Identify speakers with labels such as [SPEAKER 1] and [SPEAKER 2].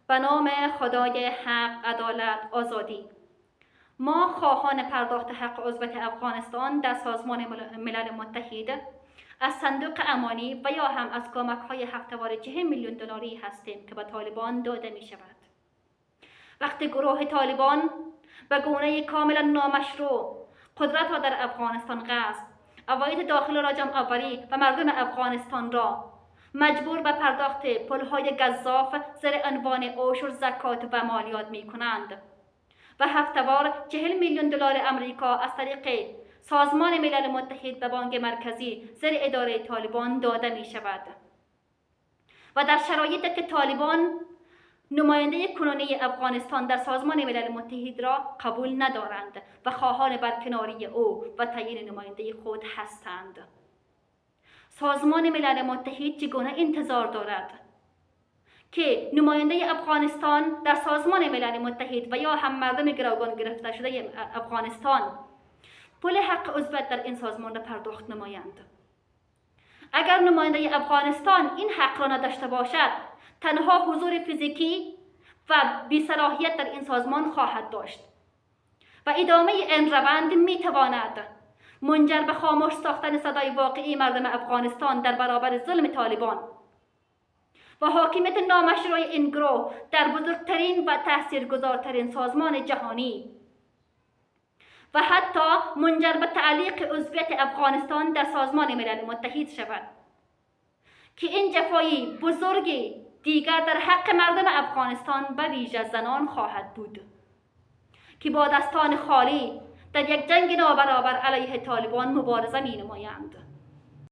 [SPEAKER 1] به نام خدای حق، عدالت، آزادی. ما خواهان پرداخت حق عضویت افغانستان در سازمان ملل متحد از صندوق امانی و یا هم از کمک‌های حق توار 40 میلیون دلاری هستیم که به طالبان داده می شود. وقتی گروه طالبان به گونه کاملا نامشروع قدرت را در افغانستان غصب، عواید داخل را جمع آوری و مردم افغانستان را مجبور به پرداخت پولهای گزاف زیر عنوان عشر، زکات و مالیات می کنند و هفته‌وار 40 میلیون دلار امریکا از طریق سازمان ملل متحد به بانک مرکزی زیر اداره طالبان داده می شود و در شرایطی که طالبان نماینده کنونی افغانستان در سازمان ملل متحد را قبول ندارند و خواهان برکناری او و تعیین نماینده خود هستند. سازمان ملل متحد چگونه انتظار دارد که نماینده افغانستان در سازمان ملل متحد و یا هم مردم گروگان گرفته شده افغانستان پول حق عضویت در این سازمان را پرداخت نمایند؟ اگر نماینده افغانستان این حق را نداشته باشد، تنها حضور فیزیکی و بی‌صلاحیت در این سازمان خواهد داشت و ادامه این روند میتواند منجر به خاموش ساختن صدای واقعی مردم افغانستان در برابر ظلم طالبان و حاکمیت نامشروع این گروه در بزرگترین و تاثیرگذارترین سازمان جهانی و حتی منجر به تعلیق عضویت افغانستان در سازمان ملل متحد شود که این جفای بزرگی دیگر در حق مردم افغانستان به ویژه زنان خواهد بود که با دستان خالی در یک جنگ نابرابر علیه طالبان مبارزه می نمایند.